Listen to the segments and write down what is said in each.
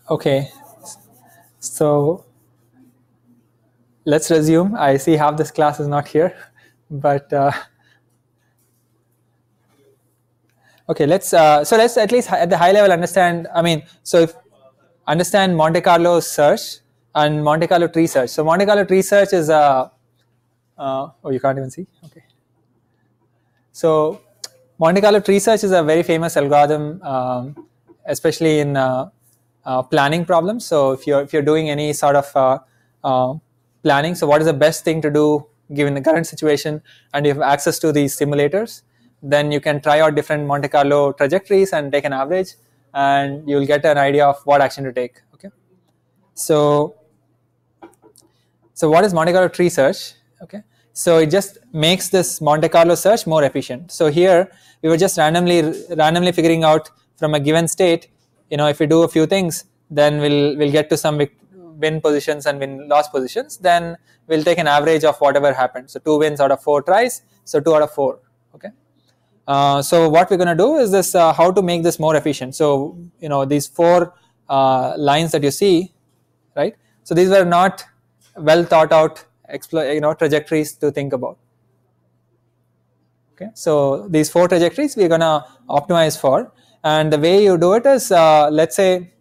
Okay, so let's resume. I see half this class is not here, but okay, let's at least at the high level understand. I mean, so if understand Monte Carlo search and Monte Carlo tree search. So Monte Carlo tree search is a oh, you can't even see. Okay, so Monte Carlo tree search is a very famous algorithm, especially in planning problems. So if you're doing any sort of planning, so what is the best thing to do given the current situation, and you have access to these simulators, then you can try out different Monte Carlo trajectories and take an average, and you'll get an idea of what action to take. Okay, so what is Monte Carlo tree search? Okay, so it just makes this Monte Carlo search more efficient. So here we were just randomly figuring out from a given state, if we do a few things, then we'll get to some win positions and win loss positions. Then we'll take an average of whatever happened. So 2 wins out of 4 tries. So 2 out of 4. Okay. So what we're going to do is this: how to make this more efficient. So these 4 lines that you see, right? So these were not well thought out trajectories to think about. Okay. So these 4 trajectories we're going to optimize for, and the way you do it is let's say.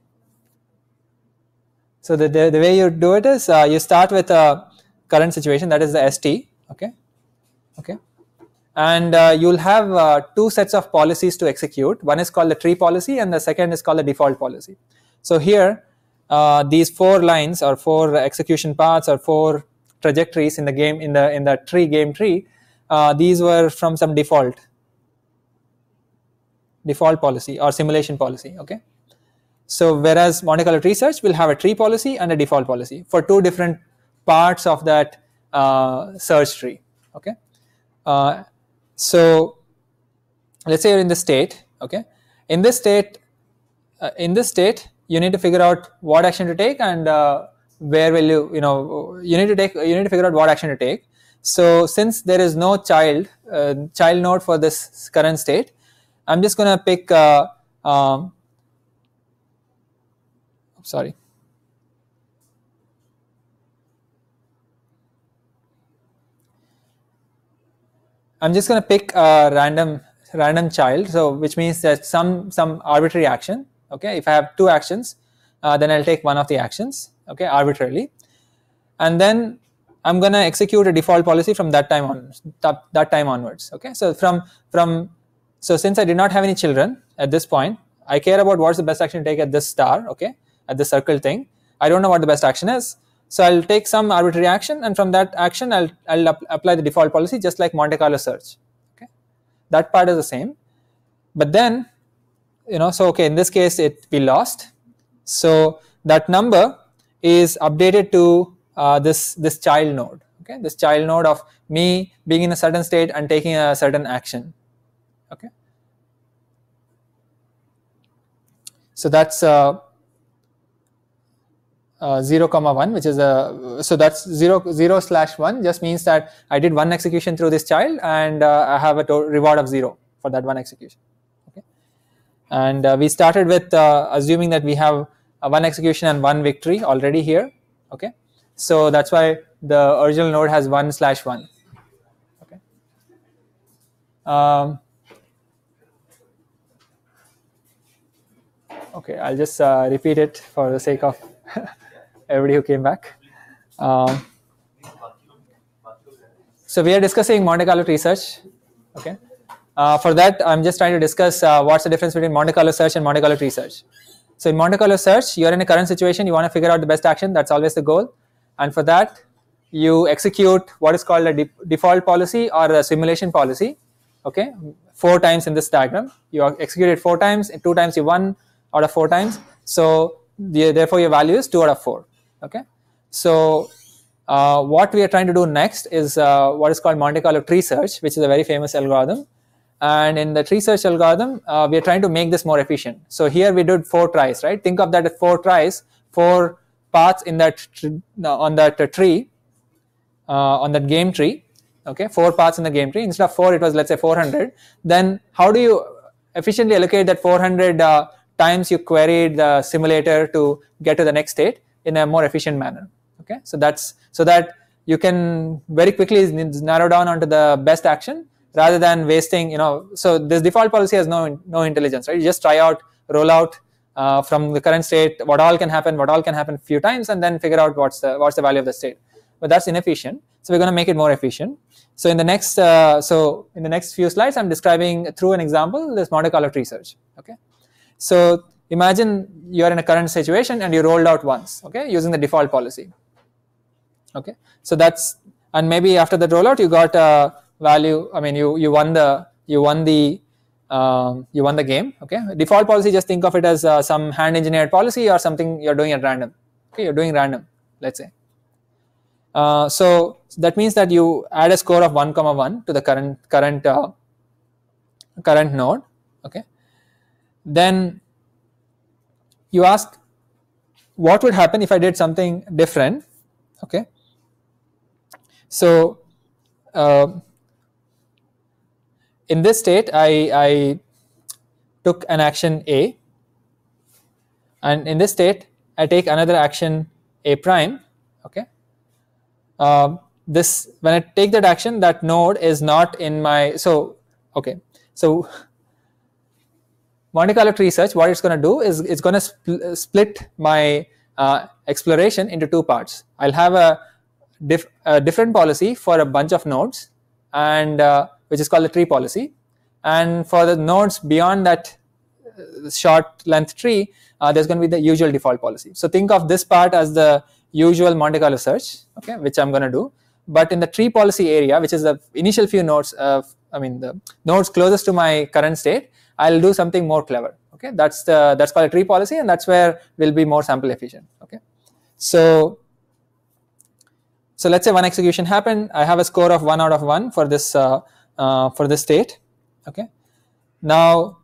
So the way you do it is you start with a current situation, that is the ST. Okay. And you'll have 2 sets of policies to execute. One is called the tree policy, and the second is called the default policy. So here, these 4 lines or 4 execution paths or 4 trajectories in the game in the game tree, these were from some default policy or simulation policy. Okay. So whereas Monte Carlo tree search will have a tree policy and a default policy for 2 different parts of that search tree. Okay. So let's say you're in this state. Okay. In this state, you need to figure out what action to take, and where will you need to figure out what action to take. So since there is no child node for this current state, I'm just going to pick sorry. I'm just going to pick a random child, so which means that some arbitrary action. Okay, if I have 2 actions, then I'll take one of the actions. Okay, arbitrarily, and then I'm going to execute a default policy from that time onwards. Okay, so so since I did not have any children at this point, I care about what's the best action to take at this star. Okay, at the circle thing. I don't know what the best action is. So I'll take some arbitrary action, and from that action I'll apply the default policy, just like Monte Carlo search. Okay, that part is the same. But then, so okay, in this case we lost. So that number is updated to this child node. Okay, this child node of me being in a certain state and taking a certain action. Okay, so that's 0, 1, which is so that's 0/1 just means that I did 1 execution through this child, and I have a reward of 0 for that 1 execution. Okay, and we started with assuming that we have 1 execution and 1 victory already here. Okay, so that's why the original node has 1/1. Okay. Okay, I'll just repeat it for the sake of everybody who came back. So we are discussing Monte Carlo tree search. Okay. For that, I'm just trying to discuss what's the difference between Monte Carlo search and Monte Carlo tree search. So in Monte Carlo search, you're in a current situation, you want to figure out the best action. That's always the goal. And for that, you execute what is called a default policy or a simulation policy. Okay, 4 times in this diagram. You execute it 4 times. 2 times you won out of 4 times. So therefore your value is 2 out of 4. Okay, so what we are trying to do next is what is called Monte Carlo tree search, which is a very famous algorithm. And in the tree search algorithm, we are trying to make this more efficient. So here we did 4 tries, right? Think of that as 4 tries, 4 paths in that on that tree. on that game tree, okay, 4 paths in the game tree. Instead of 4, it was, let's say, 400. Then how do you efficiently allocate that 400 times you queried the simulator to get to the next state in a more efficient manner? Okay, so that's so that you can very quickly narrow down onto the best action rather than wasting, so this default policy has no intelligence, right? You just try out, roll out from the current state what all can happen a few times, and then figure out what's the value of the state. But that's inefficient, so we're going to make it more efficient. So in the next few slides, I'm describing through an example this Monte Carlo tree search. Okay, so imagine you're in a current situation and you rolled out once, okay, using the default policy. Okay, so that's, and maybe after the rollout you got a value. I mean, you won the game. Okay, default policy, just think of it as some hand engineered policy or something you're doing at random. Okay, you're doing random, let's say. So that means that you add a score of 1,1 to the current node. Okay, then you ask what would happen if I did something different. Okay, so in this state I took an action A, and in this state I take another action A prime. Okay, this, when I take that action, that node is not in my, so Monte Carlo tree search, what it's going to do is it's going to split my exploration into 2 parts. I'll have a different policy for a bunch of nodes, and which is called the tree policy, and for the nodes beyond that short length tree, there's going to be the usual default policy. So think of this part as the usual Monte Carlo search, okay, which I'm going to do. But in the tree policy area, which is the initial few nodes, the nodes closest to my current state, I'll do something more clever. Okay, that's called a tree policy, and that's where we'll be more sample efficient. Okay, so let's say one execution happened. I have a score of 1 out of 1 for this state. Okay, now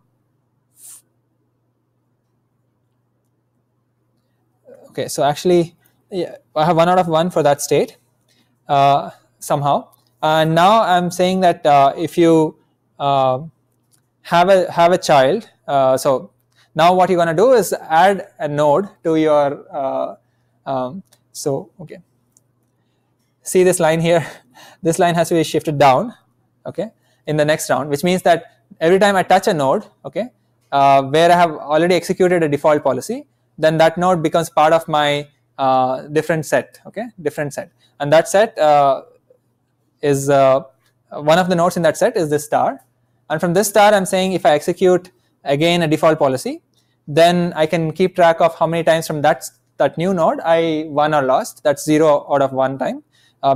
so actually, yeah, I have 1 out of 1 for that state somehow, and now I'm saying that if you have a child, so now what you're going to do is add a node to your okay, see this line here. This line has to be shifted down, okay, in the next round, which means that every time I touch a node, okay, where I have already executed a default policy, then that node becomes part of my different set, okay, and that set is one of the nodes in that set is this star, and from this star I'm saying if I execute again a default policy, then I can keep track of how many times from that new node I won or lost. That's 0 out of 1 time,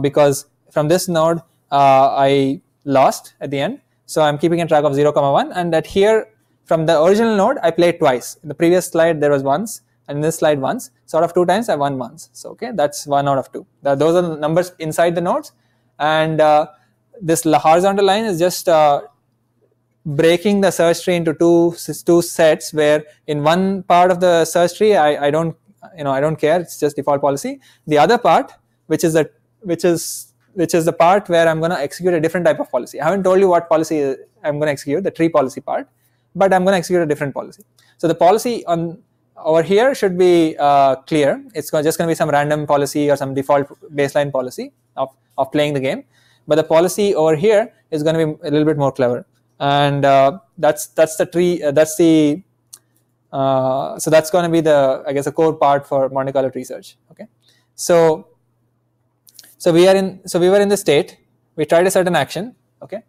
because from this node I lost at the end, so I'm keeping a track of 0, 1, and that here from the original node I played twice. In the previous slide there was once, and in this slide once, so out of 2 times I won once. So okay, that's 1 out of 2. Those are the numbers inside the nodes, and this horizontal line is just breaking the search tree into two sets, where in one part of the search tree I don't care, it's just default policy. The other part, which is the part where I'm going to execute a different type of policy. I haven't told you what policy I'm going to execute, the tree policy part, but I'm going to execute a different policy. So the policy over here should be clear. It's just going to be some random policy or some default baseline policy of playing the game, but the policy over here is going to be a little bit more clever, and that's the tree. So that's going to be the, I guess, a core part for Monte Carlo tree search. Okay, so we were in the state. We tried a certain action. Okay,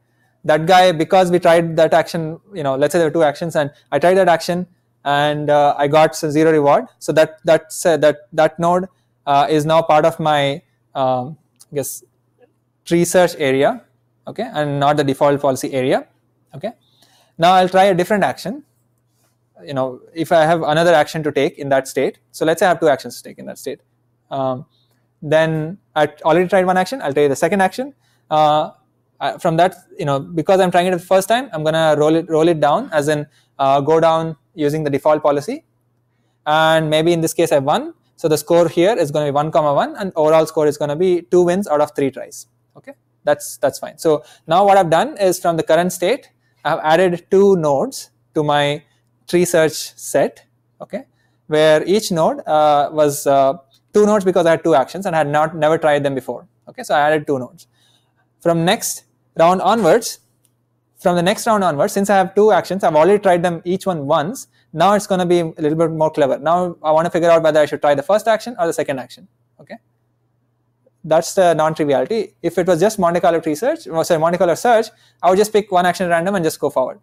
that guy, because we tried that action, let's say there were 2 actions, and I tried that action, and I got 0 reward. So that node is now part of my I guess tree search area. Okay, and not the default policy area. Okay, now I'll try a different action. If I have another action to take in that state, so let's say I have 2 actions to take in that state, then I already tried one action, I'll try the second action. From that, because I'm trying it the first time, I'm gonna roll it down, as in go down using the default policy, and maybe in this case I won, So the score here is going to be 1, 1, and overall score is going to be 2 wins out of 3 tries. Okay, that's fine. So now what I've done is from the current state, I've added 2 nodes to my tree search set. Okay, where each node was 2 nodes because I had 2 actions and I had never tried them before. Okay, so I added 2 nodes. From the next round onwards, since I have 2 actions, I've already tried them each one once. Now it's going to be a little bit more clever. Now I want to figure out whether I should try the first action or the second action. Okay, that's the non-triviality. If it was just Monte Carlo search, I would just pick one action at random and just go forward,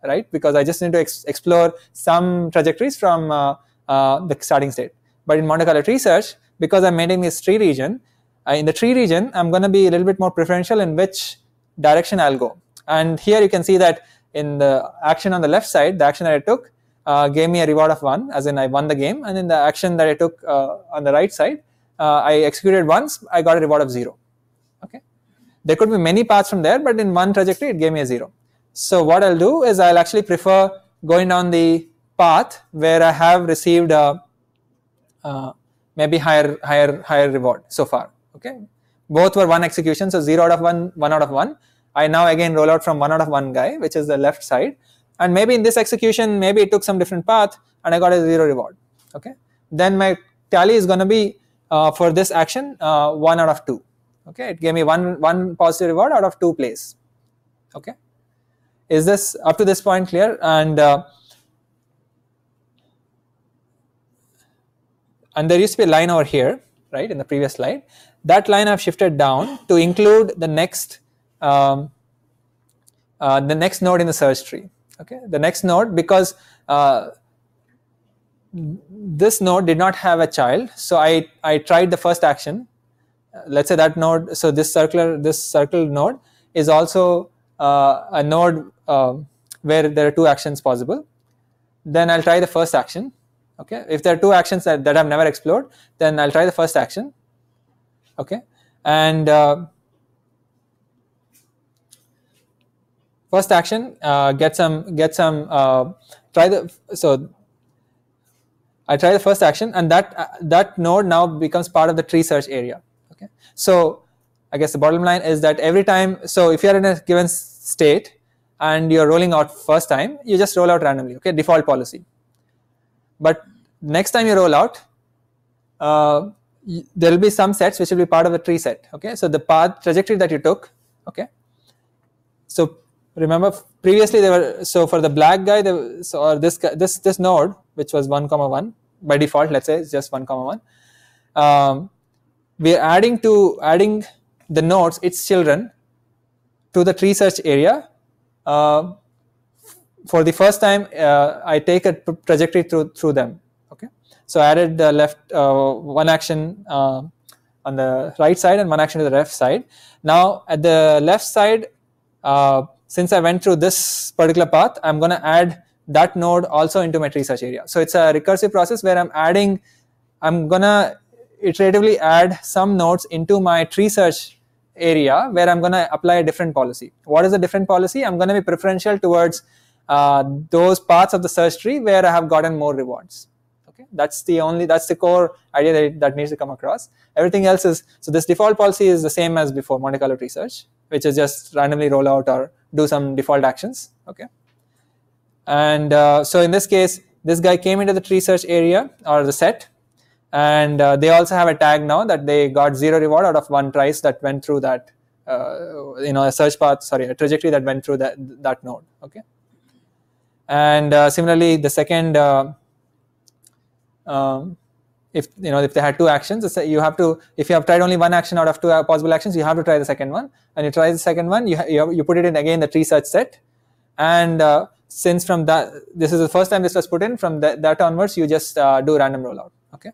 right? Because I just need to explore some trajectories from the starting state. But in Monte Carlo tree search, because I'm maintaining this tree region, in the tree region, I'm going to be a little bit more preferential in which direction I'll go. And here you can see that in the action on the left side, the action that I took gave me a reward of 1, as in I won the game. And in the action that I took on the right side, I executed once, I got a reward of 0. Okay, there could be many paths from there, but in one trajectory, it gave me a 0. So what I'll do is I'll actually prefer going down the path where I have received maybe higher reward so far. Okay, both were 1 execution, so 0 out of 1, 1 out of 1. I now again roll out from 1 out of 1 guy, which is the left side, and maybe in this execution, maybe it took some different path and I got a 0 reward. Okay, then my tally is going to be for this action 1 out of 2. Okay, it gave me one positive reward out of 2 plays. Okay, is this up to this point clear? And there used to be a line over here, right, in the previous slide. That line I've shifted down to include the next node in the search tree. Okay, the next node, because this node did not have a child, so I tried the first action. Let's say that node. So this circle node is also a node where there are 2 actions possible. Then I'll try the first action. Okay, if there are 2 actions that I've never explored, then I'll try the first action. Okay, and first action I try the first action, and that node now becomes part of the tree search area. Okay, so I guess the bottom line is that every time, so if you're in a given state and you're rolling out first time, you just roll out randomly. Okay, default policy. But next time you roll out, there will be some sets which will be part of the tree set. Okay, so the path trajectory that you took. Okay, so remember previously there were, so for the black guy, or this node which was 1, 1 by default, let's say it's just 1, 1. We are adding the nodes, its children, to the tree search area. For the first time, I take a trajectory through them. Okay, so I added the left one action on the right side and one action to the left side. Now at the left side, since I went through this particular path, I'm going to add that node also into my tree search area. So it's a recursive process where I'm going to iteratively add some nodes into my tree search area where I'm going to apply a different policy. What is the different policy? I'm going to be preferential towards those parts of the search tree where I have gotten more rewards. Okay, that's the core idea that needs to come across. Everything else is, so this default policy is the same as before Monte Carlo tree search, which is just randomly roll out or do some default actions. Okay, and so in this case, this guy came into the tree search area or the set, and they also have a tag now that they got 0 reward out of 1 tries that went through that a search path, a trajectory that went through that node. Okay, and similarly the second, if they had 2 actions, if you have tried only 1 action out of 2 possible actions, you have to try the second one, and you try the second one, you put it in again the tree search set, and since from that, this is the first time this was put in, from that onwards you just do random rollout. Okay,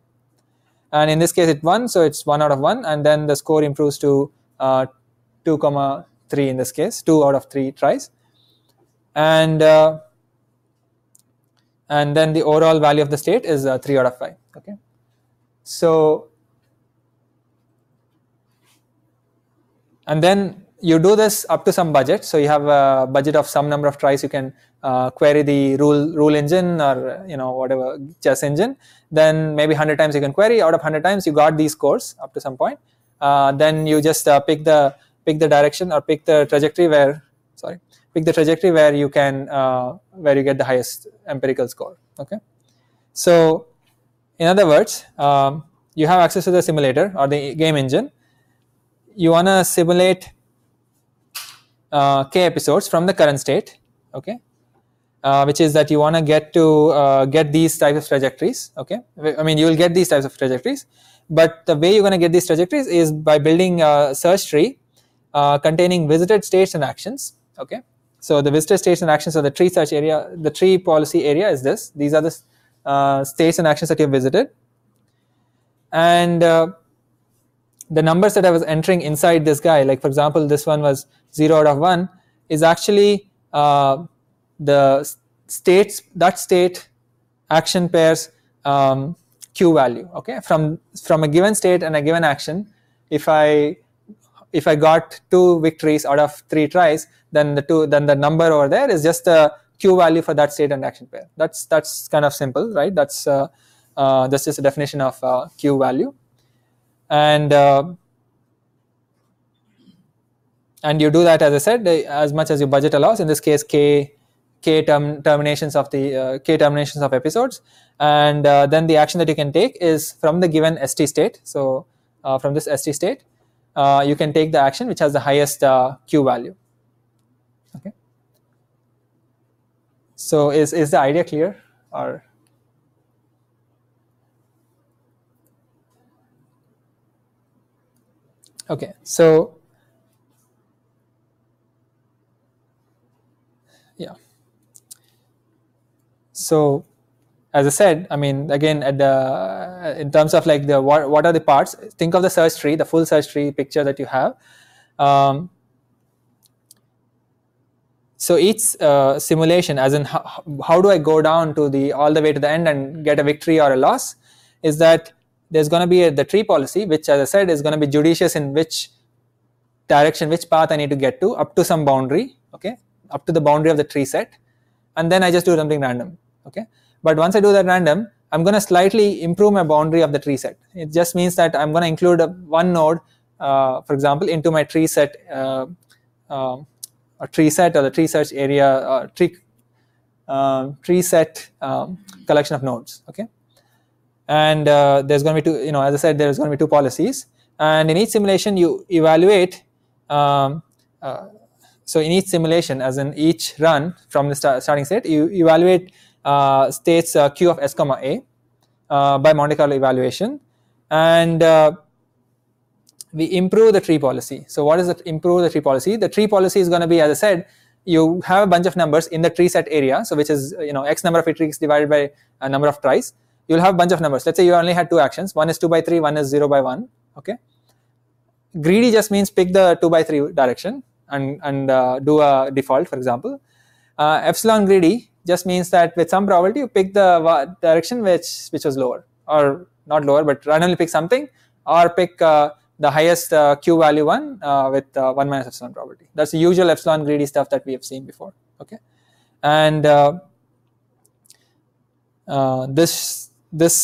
and in this case it won, so it's 1 out of 1, and then the score improves to 2, 3 in this case, 2 out of 3 tries, and then the overall value of the state is 3 out of 5. Okay, so and then you do this up to some budget. So you have a budget of some number of tries. You can query the rule engine, or whatever chess engine. Then maybe 100 times you can query. Out of 100 times you got these scores up to some point. Then you just pick the direction, or pick the trajectory where you can where you get the highest empirical score. Okay. So in other words, you have access to the simulator or the game engine. You want to simulate k episodes from the current state, okay, which is that you want to get these types of trajectories. Okay, I mean, you will get these types of trajectories, but the way you're going to get these trajectories is by building a search tree containing visited states and actions. Okay, so the visited states and actions of the tree search area, the tree policy area is this. These are the states and actions that you've visited, and the numbers that I was entering inside this guy, like for example, this one was 0 out of 1, is actually the states, that state action pairs q value. Okay, from a given state and a given action, if I got 2 victories out of 3 tries, then the number over there is just the q value for that state and action pair. That's kind of simple, right? That's just a definition of q value. And you do that, as I said, as much as your budget allows. In this case, k terminations of episodes, and then the action that you can take is from the given st state. So from this st state, you can take the action which has the highest q value. Okay. So is the idea clear? Or okay, so yeah. So as I said, I mean, again, in terms of like what are the parts, think of the search tree, the full search tree picture that you have. So each simulation, as in how do I go down to all the way to the end and get a victory or a loss, is that there's going to be the tree policy, which, as I said, is going to be judicious in which direction, which path I need to get to, up to some boundary, okay, up to the boundary of the tree set, and then I just do something random, okay. But once I do that random, I'm going to slightly improve my boundary of the tree set. It just means that I'm going to include one node, for example, into my tree set, or the tree search area, tree set collection of nodes, okay. And there's going to be two, as I said, there's going to be 2 policies, and in each simulation you evaluate. So in each simulation, as in each run from the starting state, you evaluate states q of s comma a by Monte Carlo evaluation, and we improve the tree policy. So what is improve the tree policy? The tree policy is going to be, as I said, you have a bunch of numbers in the tree set area, so which is x number of iterations divided by a number of tries. You'll have a bunch of numbers. Let's say you only had 2 actions. One is 2 by 3, one is 0 by 1. Okay. Greedy just means pick the 2 by 3 direction and do a default, for example. Epsilon greedy just means that with some probability you pick the direction which was lower, or not lower, but randomly pick something, or pick the highest q value one with 1 minus epsilon probability. That's the usual epsilon greedy stuff that we have seen before. Okay, and this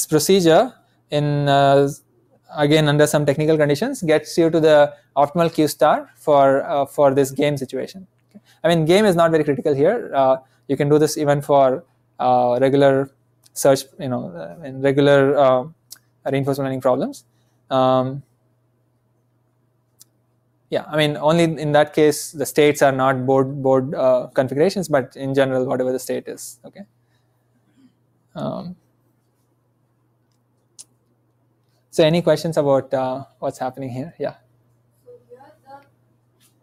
procedure, in again under some technical conditions, gets you to the optimal q star for this game situation. Okay. I mean, game is not very critical here. You can do this even for regular search, in regular reinforcement learning problems. Yeah, I mean, only in that case the states are not board configurations, but in general, whatever the state is. Okay. So any questions about what's happening here? Yeah. So here the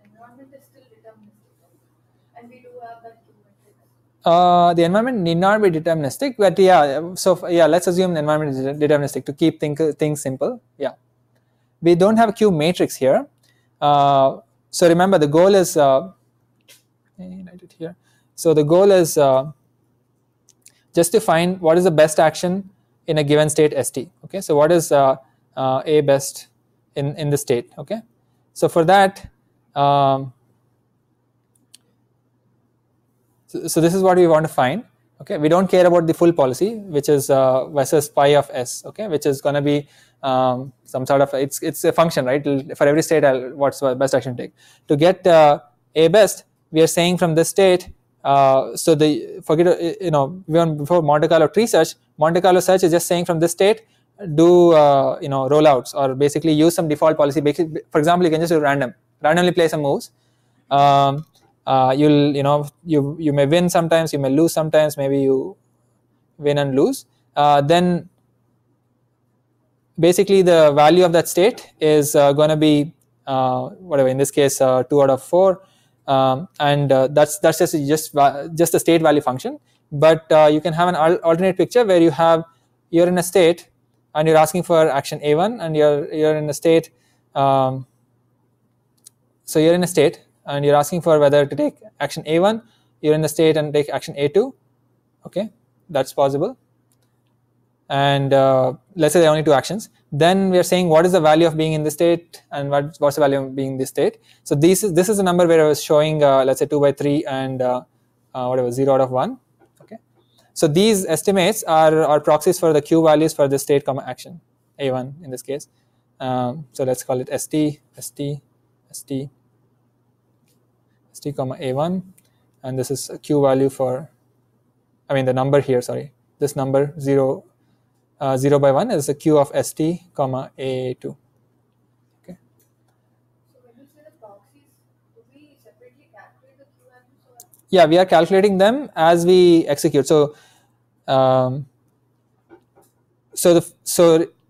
environment is still deterministic, and we do have that geometric. The environment need not be deterministic, but yeah. So yeah, let's assume the environment is deterministic to keep things simple. Yeah, we don't have a Q matrix here. So remember, the goal is write it here. So the goal is just to find what is the best action in a given state st. Okay, so what is a best in the state? Okay, so for that So this is what we want to find. Okay, we don't care about the full policy, which is versus pi of s. Okay, which is going to be some sort of it's a function, right? For every state, what's the best action to take to get a best. We are saying from this state. So the before Monte Carlo tree search, Monte Carlo search is just saying from this state do rollouts or basically use some default policy. For example, you can just do randomly play some moves. You may win sometimes, you may lose sometimes, maybe you win and lose. Then basically the value of that state is going to be whatever, in this case 2 out of 4, and that's just a state value function. But you can have an alternate picture where you're in a state and you're asking for action A1, and you're in a state. So you're in a state and you're asking for whether to take action A1. You're in the state and take action A2. Okay, that's possible. And let's say there are only 2 actions. Then we are saying what is the value of being in the state and what's the value of being in this state. So this is a number where I was showing let's say 2 by 3 and whatever 0 out of 1. Okay, so these estimates are proxies for the q values for the state comma action A1 in this case. So let's call it st comma A1, and this is a q value for, the number here, sorry, this number 0 by 1 is the q of st comma A2. Okay. So when you say the proxies, do we separately calculate the q values? Yeah, we are calculating them as we execute. So so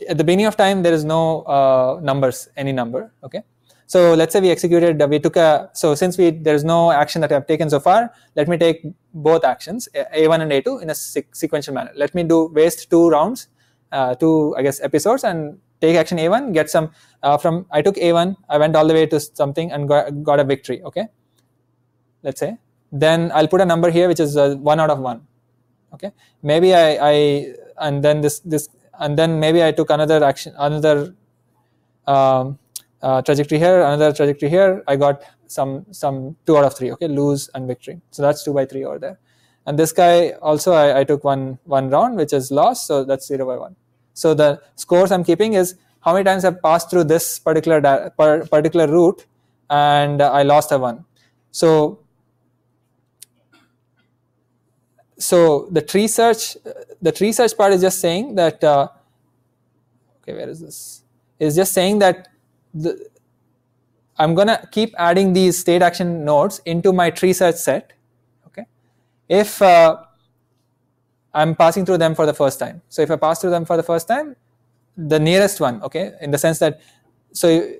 at the beginning of time there is no any number. Okay. So let's say we executed, so since there is no action that I have taken so far, let me take both actions, A1 and A2, in a sequential manner. Let me waste 2 rounds, 2 episodes, and take action A1, get some, I took A1, I went all the way to something and got a victory, okay? Let's say. Then I'll put a number here which is 1 out of 1, okay? Maybe and then maybe I took another action, another trajectory here, another trajectory here. I got some 2 out of 3. Okay, lose and victory. So that's 2 by 3 over there. And this guy also I took one round, which is loss. So that's 0 by 1. So the scores I'm keeping is how many times I've passed through this particular route and I lost a 1. So the tree search part is just saying that. Okay, where is this? Is just saying that I'm gonna keep adding these state action nodes into my tree search set. Okay, if I'm passing through them for the first time. So if I pass through them for the first time, the nearest one. Okay, in the sense that, so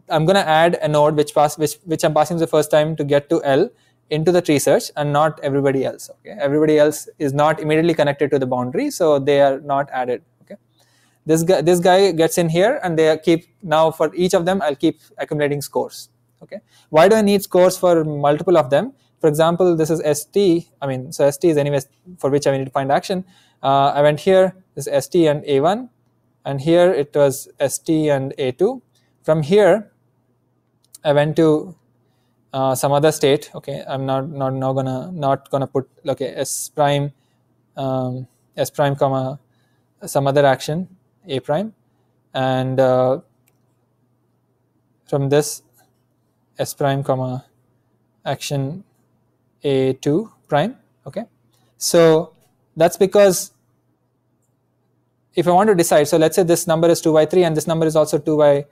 I'm gonna add a node which I'm passing the first time to get to L into the tree search, and not everybody else. Okay, everybody else is not immediately connected to the boundary, so they are not added. This guy gets in here, and they keep, now for each of them I'll keep accumulating scores. Okay, why do I need scores for multiple of them? For example, this is st. So st is anyways for which I need to find action. I went here, this is st and A1, and here it was st and A2. From here I went to some other state. Okay, I'm not gonna put, okay, s prime comma some other action A prime, and from this s prime comma action A2 prime. Okay, so that's because if I want to decide, so let's say this number is 2 by 3 and this number is also 2 by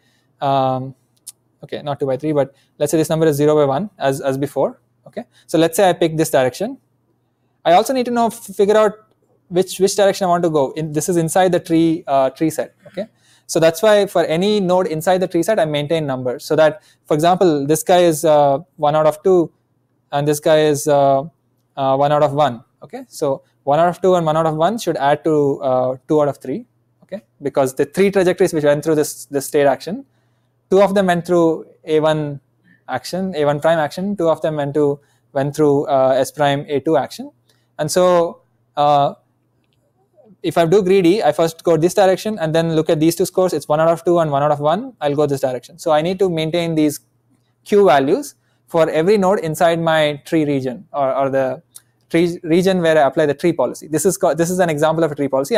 okay, not 2 by 3, but let's say this number is 0 by 1 as before. Okay, so let's say I pick this direction. I also need to figure out which direction I want to go. This is inside the tree set. Okay, so that's why for any node inside the tree set I maintain numbers, so that, for example, this guy is 1 out of 2 and this guy is 1 out of 1. Okay, so 1 out of 2 and 1 out of 1 should add to 2 out of 3. Okay, because the 3 trajectories which went through this state action, 2 of them went through A1 action, A1 prime action, 2 of them went through S prime A2 action. And so if I do greedy, I first go this direction and then look at these 2 scores. It's 1 out of 2 and 1 out of 1. I'll go this direction. So I need to maintain these Q values for every node inside my tree region, or the tree region where I apply the tree policy. This is an example of a tree policy.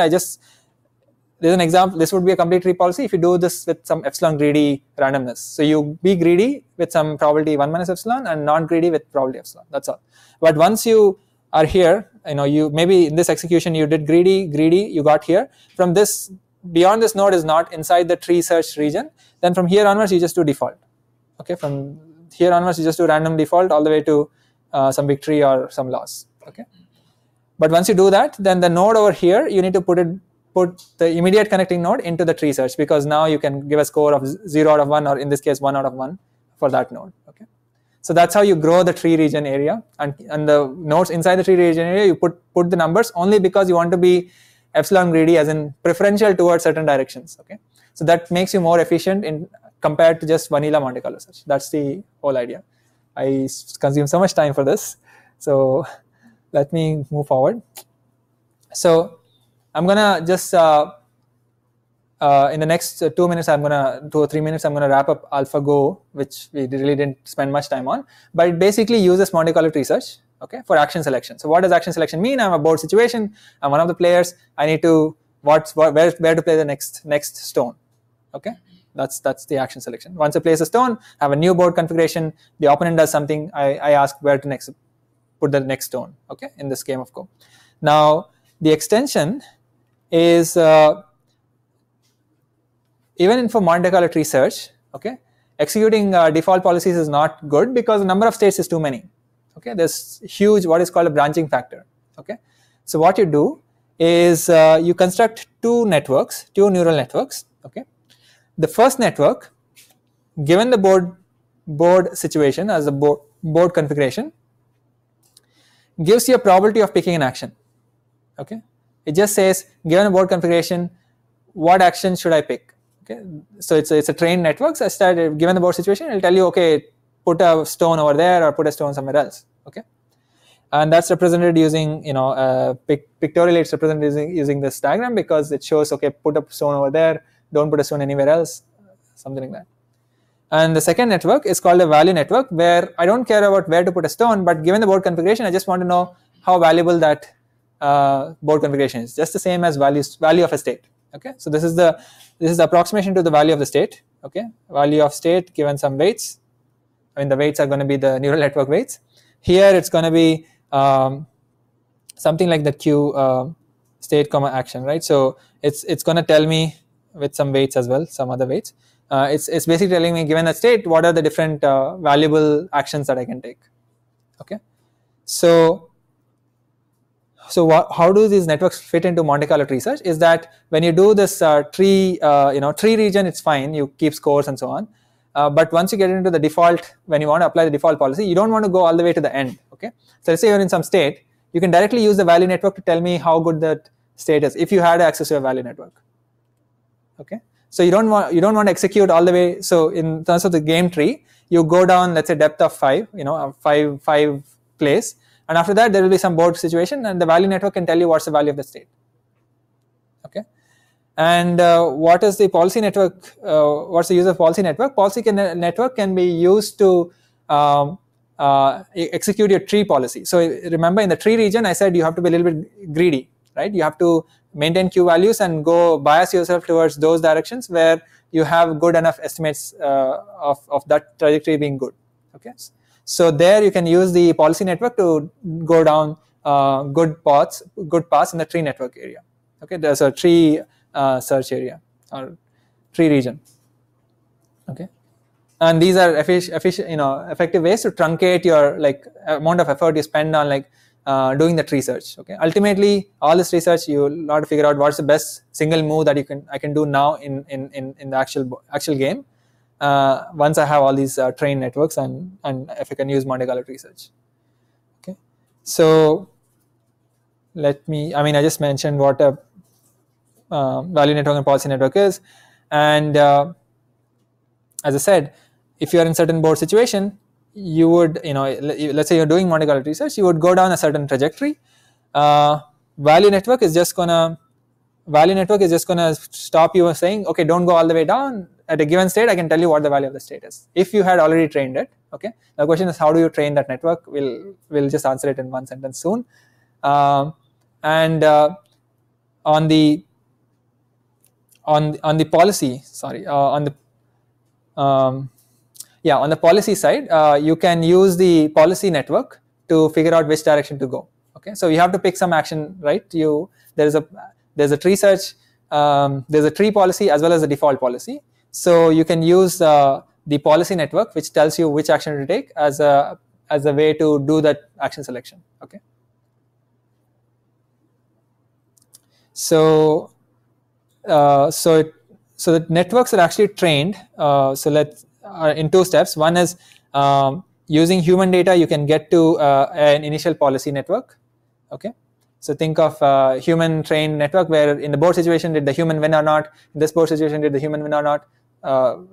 There's an example. This would be a complete tree policy if you do this with some epsilon greedy randomness. So you be greedy with some probability 1 minus epsilon and not greedy with probability epsilon. That's all. But once you are here, you maybe in this execution you did greedy, you got here. From this, beyond this node is not inside the tree search region. Then from here onwards you just do default. Okay, from here onwards you just do random default all the way to some victory or some loss. Okay, but once you do that, then the node over here you need to put the immediate connecting node into the tree search, because now you can give a score of 0 out of 1, or in this case 1 out of 1 for that node. Okay, so that's how you grow the tree region area, and the nodes inside the tree region area you put the numbers only because you want to be epsilon greedy, as in preferential towards certain directions. Okay, so that makes you more efficient in compared to just vanilla Monte Carlo search. That's the whole idea. I consumed so much time for this, so let me move forward. So I'm gonna just in the next 2 minutes, 2 or 3 minutes, I'm gonna wrap up AlphaGo, which we really didn't spend much time on, but it basically uses Monte Carlo tree search, okay, for action selection. So what does action selection mean? I'm a board situation. I'm one of the players. I need to where to play the next stone. Okay, that's the action selection. Once I place a stone, I have a new board configuration. The opponent does something. I ask where to next put the next stone. Okay, in this game of Go. Now the extension is even for Monte Carlo tree search, okay, executing default policies is not good because the number of states is too many. Okay, there's huge what is called a branching factor. Okay, so what you do is you construct two neural networks. Okay, the first network, given the board situation as the board configuration, gives you a probability of picking an action. Okay, it just says, given a board configuration, what action should I pick? Okay, so it's a trained network. So given the board situation, it'll tell you, okay, put a stone over there or put a stone somewhere else. Okay, and that's represented using pictorially. It's represented using this diagram because it shows, okay, put a stone over there, don't put a stone anywhere else, something like that. And the second network is called a value network, where I don't care about where to put a stone, but given the board configuration, I just want to know how valuable that board configuration is, just the same as value of a state. Okay, so this is the approximation to the value of the state. Okay, value of state given some weights. I mean, the weights are going to be the neural network weights. Here it's going to be something like the Q state comma action, right? So it's going to tell me with some weights as well, some other weights. It's basically telling me, given a state, what are the different valuable actions that I can take. Okay, so how do these networks fit into Monte Carlo tree search? Is that when you do this tree region, it's fine, you keep scores and so on. But once you get into the default, when you want to apply the default policy, you don't want to go all the way to the end. Okay, so let's say you're in some state, you can directly use the value network to tell me how good that state is if you had access to a value network. Okay, so you don't want to execute all the way. So in terms of the game tree, you go down, let's say depth of 5, a 5 place, and after that there will be some board situation, and the value network can tell you what's the value of the state. Okay, and what is the policy network? What's the use of policy network? Policy network can be used to execute your tree policy. So remember, in the tree region, I said you have to be a little bit greedy, right? You have to maintain Q values and go bias yourself towards those directions where you have good enough estimates of that trajectory being good. Okay, so there you can use the policy network to go down good paths in the tree network area. Okay, there's a tree search area or tree region. Okay, and these are effective ways to truncate your amount of effort you spend on doing the tree search. Okay, ultimately all this research you will have to figure out what's the best single move that I can do now in the actual game. Once I have all these trained networks and if I can use Monte Carlo tree search. Okay, so I just mentioned what a value network and policy network is, and as I said, if you are in certain board situation, you would, let's say you're doing Monte Carlo tree search, you would go down a certain trajectory. Value network is just gonna stop you saying, okay, don't go all the way down. at a given state, I can tell you what the value of the state is if you had already trained it. Okay. The question is, how do you train that network? We'll just answer it in one sentence soon. And on the policy, sorry, on the on the policy side, you can use the policy network to figure out which direction to go. Okay, so you have to pick some action, right? There's a tree search, there's a tree policy as well as a default policy. So you can use the policy network, which tells you which action to take as a way to do that action selection. Okay, so the networks are actually trained. In two steps. One is using human data, you can get to an initial policy network. Okay, so think of human trained network where in the board situation, did the human win or not? In this board situation, did the human win or not?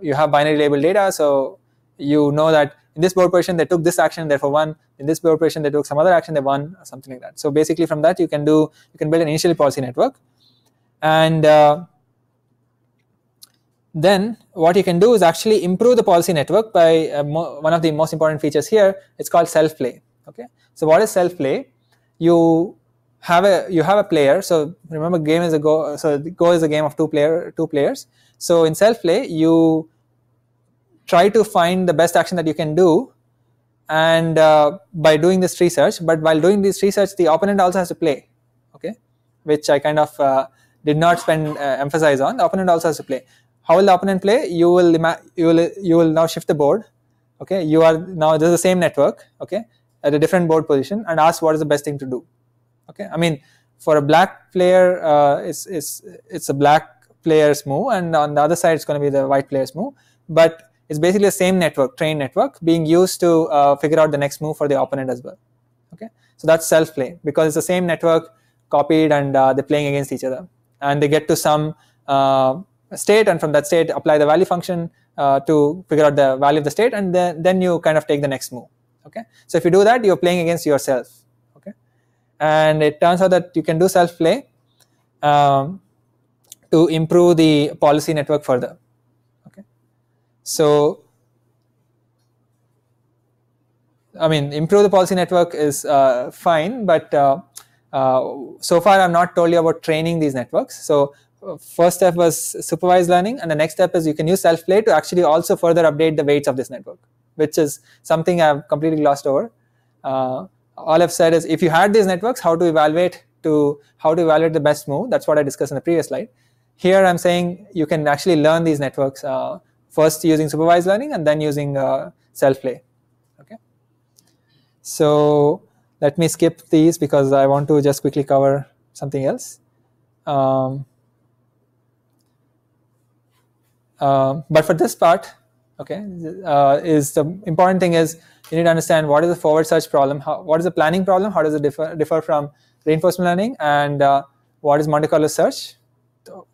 You have binary labeled data, so you know that in this board position they took this action, therefore won. In this board position they took some other action, they won, or something like that. So basically from that you can build an initial policy network, and then what you can do is actually improve the policy network by one of the most important features here. It's called self-play. Okay, so what is self-play? You have a player. So remember, game is a Go. So Go is a game of two players. So in self-play, you try to find the best action that you can do, and by doing this tree search. But while doing this tree search, the opponent also has to play. Okay, which I kind of did not spend emphasize on. The opponent also has to play. How will the opponent play? You will now shift the board. Okay, you are now, there's the same network. Okay, at a different board position, and ask what is the best thing to do. Okay, I mean, for a black player, it's a black player's move, and on the other side it's going to be the white player's move. But it's basically the same network, trained network, being used to figure out the next move for the opponent as well. Okay, so that's self-play because it's the same network copied, and they're playing against each other, and they get to some state, and from that state apply the value function to figure out the value of the state, and then you kind of take the next move. Okay, so if you do that, you're playing against yourself. Okay, and it turns out that you can do self-play to improve the policy network further. Okay, so I mean, improve the policy network is fine, but so far I've not told you about training these networks. So first step was supervised learning, and the next step is you can use self-play to actually also further update the weights of this network, which is something I've completely glossed over. All I've said is, if you had these networks, how to evaluate the best move. That's what I discussed in the previous slide. Here I'm saying you can actually learn these networks first using supervised learning and then using self-play. Okay, so let me skip these because I want to just quickly cover something else. But for this part, okay, is the important thing is you need to understand what is the forward search problem, what is the planning problem, how does it differ from reinforcement learning, and what is Monte Carlo search,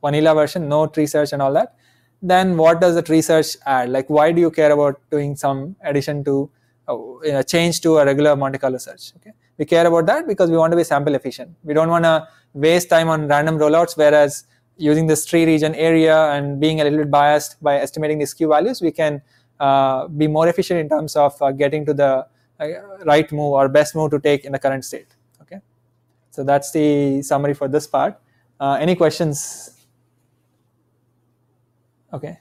vanilla version, no tree search and all that. Then what does the tree search add? Like, why do you care about doing some addition to change to a regular Monte Carlo search? Okay, we care about that because we want to be sample efficient. We don't want to waste time on random rollouts, whereas using this tree region area and being a little bit biased by estimating these Q values, we can be more efficient in terms of getting to the right move or best move to take in the current state. Okay, so that's the summary for this part. Any questions? Okay,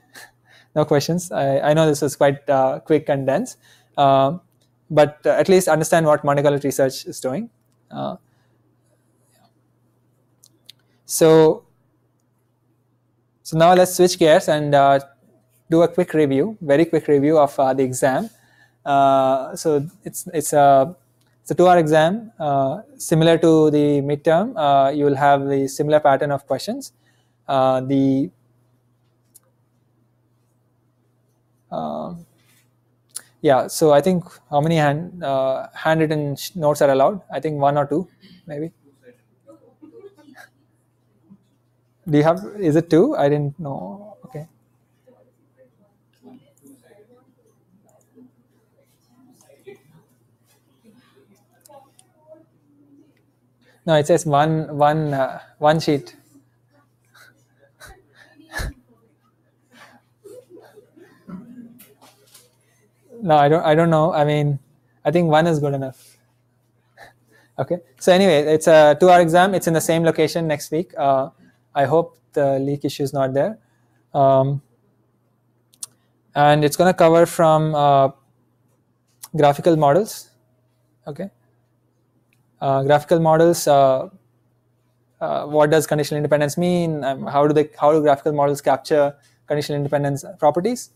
no questions. I know this is quite quick and dense, but at least understand what Monte Carlo research is doing. So now let's switch gears and do a quick review, very quick review of the exam. So it's a 2-hour exam, similar to the midterm. You will have the similar pattern of questions. Yeah, so I think how many handwritten notes are allowed? I think 1 or 2, maybe. Do you have? Is it 2? I didn't know. Okay. No, it says one sheet. No, I don't know. I mean, I think one is good enough. Okay. So anyway, it's a 2-hour exam. It's in the same location next week. I hope the leak issue is not there. And it's going to cover from graphical models. Okay. Graphical models. What does conditional independence mean? How do graphical models capture conditional independence properties?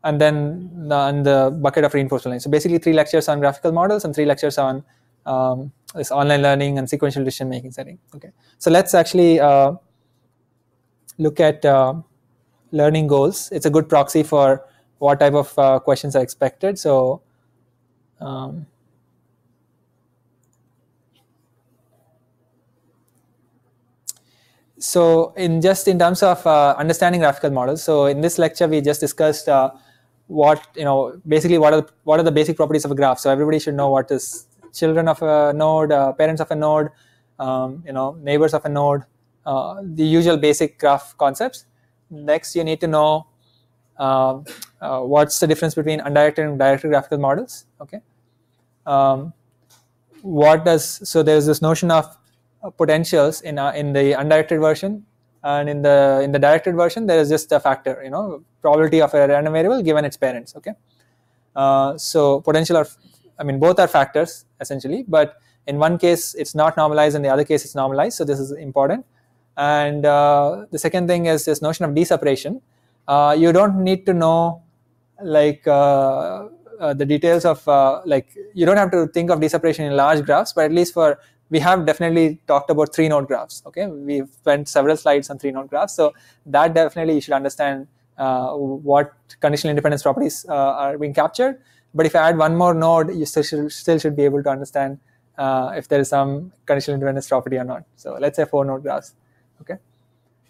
And then the bucket of reinforcement learning. So basically 3 lectures on graphical models and 3 lectures on this online learning and sequential decision making setting. Okay, so let's actually look at learning goals. It's a good proxy for what type of questions are expected. So so in terms of understanding graphical models, so in this lecture we just discussed basically what are the basic properties of a graph. So everybody should know what is children of a node, parents of a node, neighbors of a node, the usual basic graph concepts. Next, you need to know what's the difference between undirected and directed graphical models. Okay, so there's this notion of potentials in the undirected version, and in the directed version there is just a factor, probability of a random variable given its parents. Okay, so potential both are factors essentially, but in one case it's not normalized, in the other case it's normalized. So this is important. And the second thing is this notion of deseparation. You don't need to know the details of you don't have to think of deseparation in large graphs, but at least we have definitely talked about 3-node graphs. Okay, we've spent several slides on 3-node graphs, so that definitely you should understand what conditional independence properties are being captured. But if you add one more node, you still should be able to understand if there is some conditional independence property or not. So let's say 4-node graphs. Okay,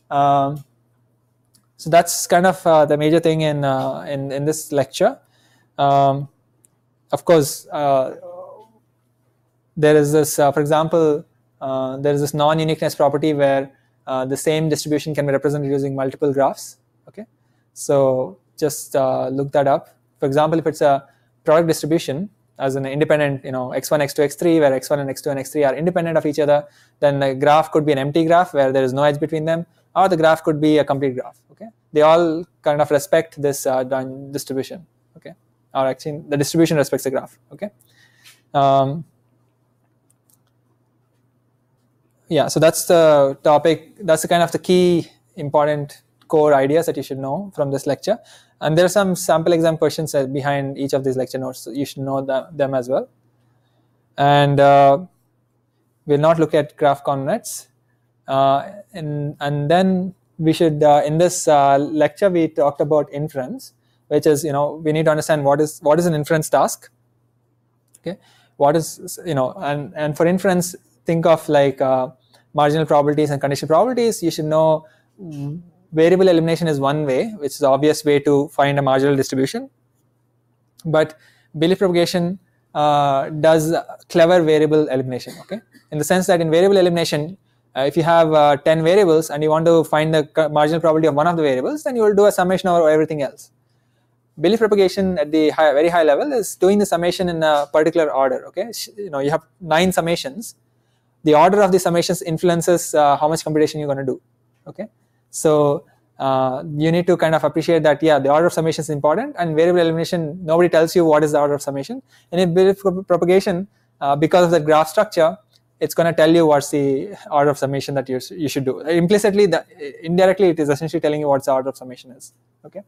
so that's kind of the major thing in this lecture. Of course, there is this, for example, there is this non-uniqueness property where the same distribution can be represented using multiple graphs. Okay, so just look that up. For example, if it's a product distribution as an independent, x1, x2, x3, where x1 and x2 and x3 are independent of each other, then the graph could be an empty graph where there is no edge between them, or the graph could be a complete graph. Okay, they all kind of respect this distribution. Okay, or actually the distribution respects the graph. Okay. Yeah, so that's the topic. That's the kind of the key important core ideas that you should know from this lecture. And there are some sample exam questions behind each of these lecture notes, so you should know them as well. And we'll not look at graph convnets. And then we should, in this lecture, we talked about inference, which is, we need to understand what is an inference task. Okay, what is, and for inference, think of marginal probabilities and conditional probabilities. You should know variable elimination is one way, which is the obvious way to find a marginal distribution. But belief propagation does clever variable elimination. Okay, in the sense that in variable elimination, if you have 10 variables and you want to find the marginal probability of one of the variables, then you will do a summation over everything else. Belief propagation at the very high level is doing the summation in a particular order. Okay, you have 9 summations. The order of the summations influences how much computation you're going to do. Okay, so you need to kind of appreciate that, yeah, the order of summation is important, and variable elimination, nobody tells you what is the order of summation. And in belief propagation, because of the graph structure, it's going to tell you what's the order of summation that you should do. Implicitly, indirectly, it is essentially telling you what the order of summation is. Okay.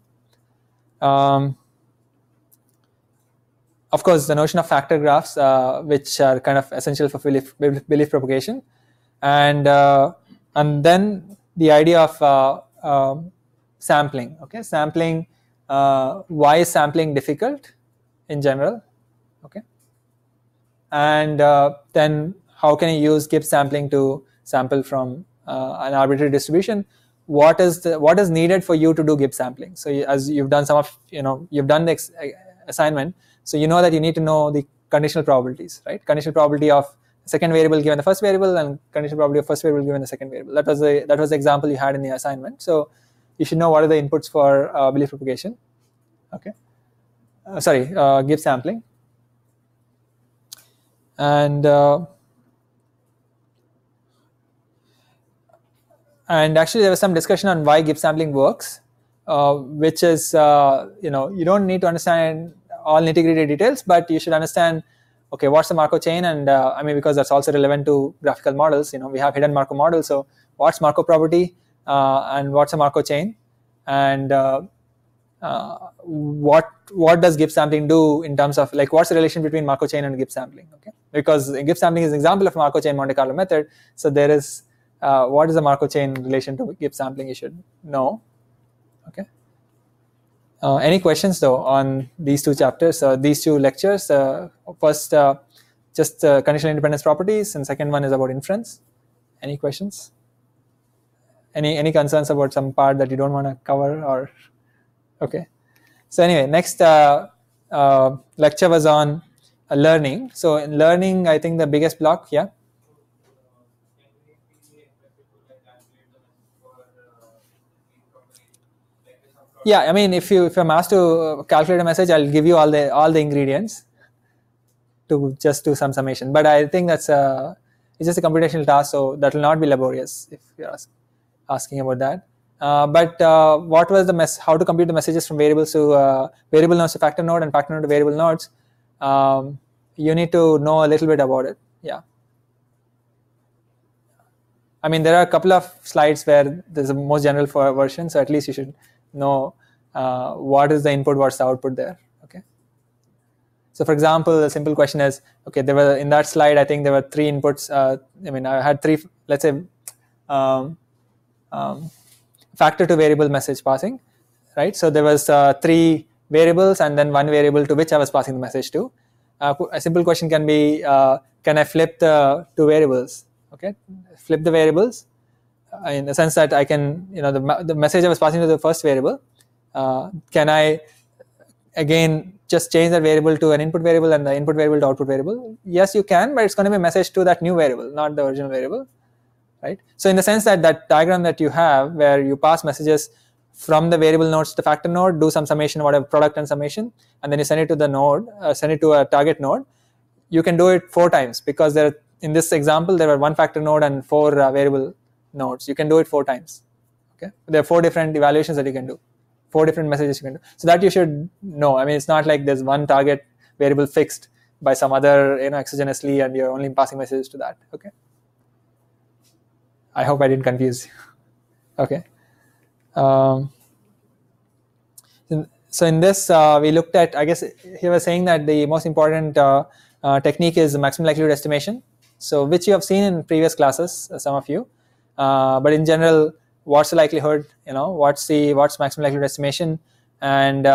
Of course, the notion of factor graphs, which are kind of essential for belief propagation, and then the idea of sampling. Okay, sampling. Why is sampling difficult in general? Okay, and then how can you use Gibbs sampling to sample from an arbitrary distribution? What is needed for you to do Gibbs sampling? So as you've done you've done the assignment, so you know that you need to know the conditional probabilities, right? Conditional probability of second variable given the first variable, and conditional probability of first variable given the second variable. That was the example you had in the assignment. So you should know what are the inputs for belief propagation. Okay. Gibbs sampling. And actually there was some discussion on why Gibbs sampling works, which is you don't need to understand all nitty-gritty details, but you should understand, okay, what's the Markov chain, and because that's also relevant to graphical models. We have hidden Markov models, so what's Markov property, and what's a Markov chain, and what does Gibbs sampling do in terms of, like, what's the relation between Markov chain and Gibbs sampling? Okay, because Gibbs sampling is an example of Markov chain Monte Carlo method, so there is what is the Markov chain in relation to Gibbs sampling, you should know. Okay. Any questions though on these two chapters, these two lectures? First, just conditional independence properties, and second one is about inference. Any questions? Any concerns about some part that you don't want to cover, or okay? So anyway, next lecture was on learning. So in learning, I think the biggest block, yeah. Yeah, if I'm asked to calculate a message, I'll give you all the ingredients to just do some summation. But I think that's it's just a computational task, so that will not be laborious if you're asking about that. But what was the how to compute the messages from variables to variable nodes to factor node, and factor node to variable nodes? You need to know a little bit about it. Yeah. There are a couple of slides where there's a more general version, so at least you should know what is the input, what's the output there. Okay. So for example, a simple question is, okay, there were, in that slide, I think there were 3 inputs. I had 3, let's say, factor to variable message passing, right? So there was 3 variables and then 1 variable to which I was passing the message to. A simple question can be, can I flip the 2 variables? Okay, flip the variables in the sense that I can, the message I was passing to the first variable, can I again just change that variable to an input variable and the input variable to output variable? Yes, you can, but it's going to be a message to that new variable, not the original variable, right? So in the sense that diagram that you have where you pass messages from the variable nodes to the factor node, do some summation, whatever, product and summation, and then you send it to the node, send it to a target node. You can do it 4 times because in this example there were 1 factor node and 4 variable nodes. You can do it 4 times. Okay, there are 4 different evaluations that you can do, 4 different messages you can do. So that you should know. It's not like there's one target variable fixed by some other, exogenously, and you're only passing messages to that. Okay. I hope I didn't confuse you. Okay. So in this, we looked at, I guess he was saying that the most important technique is maximum likelihood estimation. So which you have seen in previous classes, some of you. But in general, what's the likelihood? What's maximum likelihood estimation? And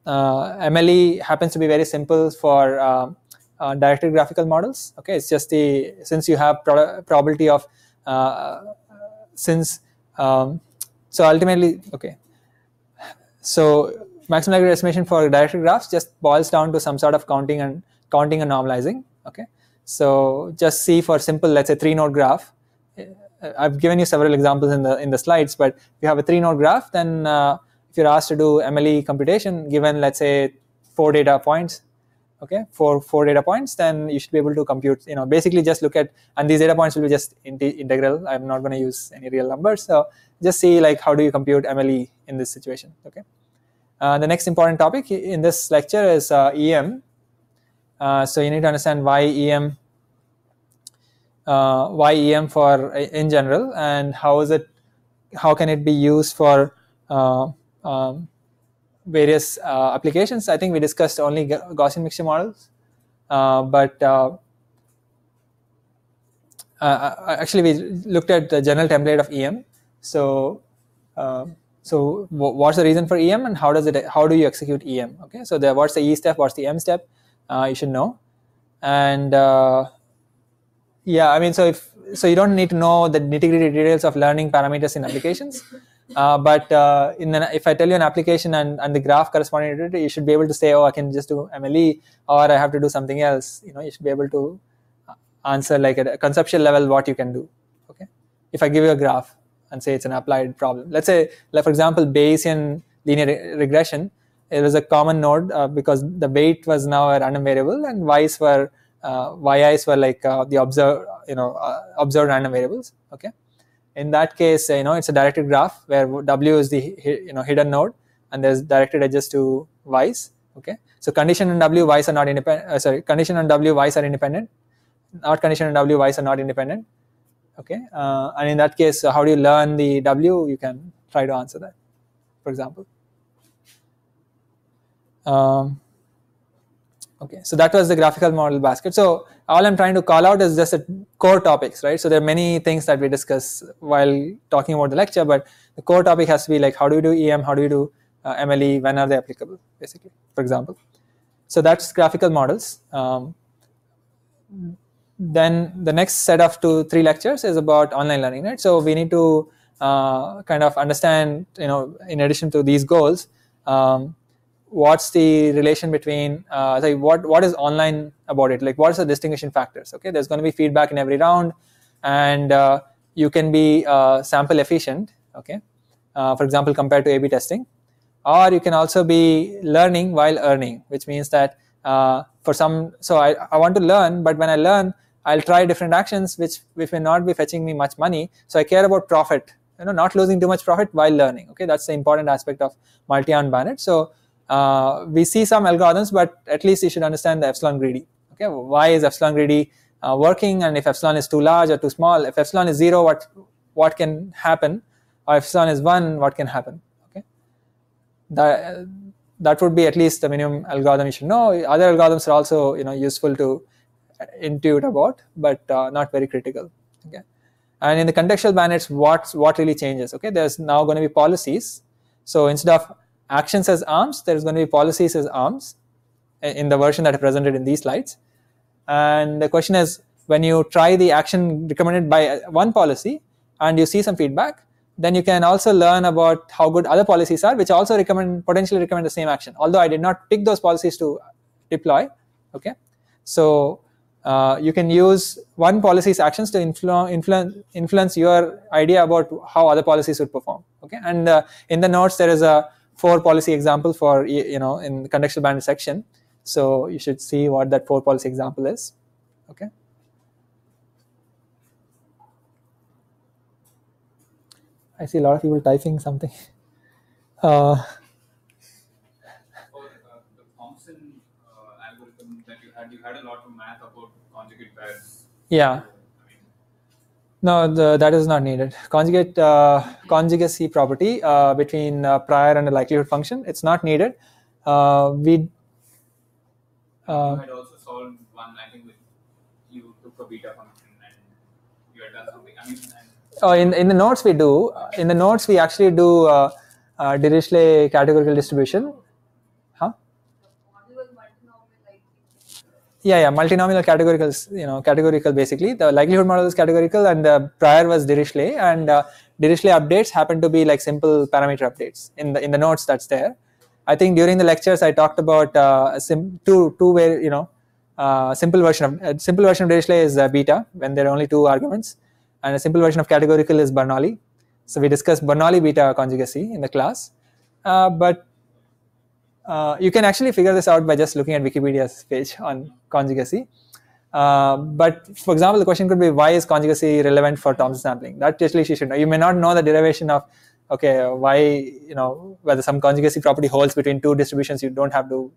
MLE happens to be very simple for directed graphical models. Okay, it's just since you have probability of so ultimately, okay. So maximum likelihood estimation for directed graphs just boils down to some sort of counting and normalizing. Okay, so just see for simple, let's say 3-node graph. I've given you several examples in the slides, but if you have a 3-node graph, then if you're asked to do MLE computation given, let's say, 4 data points, okay, 4 data points, then you should be able to compute. Basically just look at, and these data points will be just integral. I'm not going to use any real numbers. So just see like how do you compute MLE in this situation. Okay. The next important topic in this lecture is EM. So you need to understand why EM for in general, and how can it be used for various applications. I think we discussed only Gaussian mixture models, but actually we looked at the general template of EM. So what's the reason for EM, and how do you execute EM? Okay, so what's the E step, what's the M step? You should know. And yeah, so you don't need to know the nitty-gritty details of learning parameters in applications. But if I tell you an application and the graph corresponding to it, you should be able to say, oh, I can just do MLE, or I have to do something else. You should be able to answer like at a conceptual level what you can do. Okay, if I give you a graph and say it's an applied problem, let's say, like for example, Bayesian linear regression. it was a common node because the weight was now a random variable, and y's were like the observed random variables. Okay, in that case, it's a directed graph where w is the hidden node, and there's directed edges to y's. Okay, so condition on w y's are not independent. Condition on w y's are independent. Not condition on w y's are not independent. Okay, and in that case, how do you learn the w? You can try to answer that, for example. Okay, so that was the graphical model basket. So all I'm trying to call out is just the core topics, right? So there are many things that we discuss while talking about the lecture, but the core topic has to be like, how do you do EM, how do you do MLE, when are they applicable, basically, for example. So that's graphical models. Then the next set of 2-3 lectures is about online learning, right? So we need to kind of understand, in addition to these goals, what's the relation between like what is online about it, like what's the distinguishing factors. Okay, there's going to be feedback in every round, and you can be sample efficient, okay, for example, compared to A/B testing, or you can also be learning while earning, which means that so I want to learn, but when I learn, I'll try different actions which may not be fetching me much money, so I care about profit, not losing too much profit while learning. Okay, that's the important aspect of multi-armed bandit. So we see some algorithms, but at least you should understand the epsilon greedy. Okay, why is epsilon greedy working, and if epsilon is too large or too small, if epsilon is 0, what can happen, or if epsilon is 1, what can happen. Okay, that would be at least the minimum algorithm you should know. Other algorithms are also useful to intuit about, but not very critical. Okay, and in the contextual bandits, what really changes? Okay, there's now going to be policies. So instead of actions as arms, there's going to be policies as arms in the version that I presented in these slides. And the question is, when you try the action recommended by one policy and you see some feedback, then you can also learn about how good other policies are, which also potentially recommend the same action, although I did not pick those policies to deploy. Okay, so you can use one policy's actions to influence your idea about how other policies would perform. Okay, and in the notes there is a 4 policy example for in the contextual bandit section, so you should see what that 4 policy example is. Okay, I see a lot of people typing something. For the Thompson algorithm that you had a lot of math about conjugate pairs. Yeah. No, that is not needed. Conjugacy property between prior and a likelihood function, it's not needed. You had also solved one, I think, with you took a beta function and you had done something. In the notes we do. In the notes we actually do Dirichlet categorical distribution. Yeah, multinomial categorical basically. The likelihood model is categorical, and the prior was Dirichlet, and Dirichlet updates happen to be like simple parameter updates in the notes that's there. I think during the lectures I talked about simple version of Dirichlet is beta when there are only 2 arguments, and a simple version of categorical is Bernoulli. So we discussed Bernoulli beta conjugacy in the class, but you can actually figure this out by just looking at Wikipedia's page on conjugacy. But for example, the question could be, why is conjugacy relevant for Thompson sampling? That at least you should know. You may not know the derivation of why whether some conjugacy property holds between 2 distributions you don't have to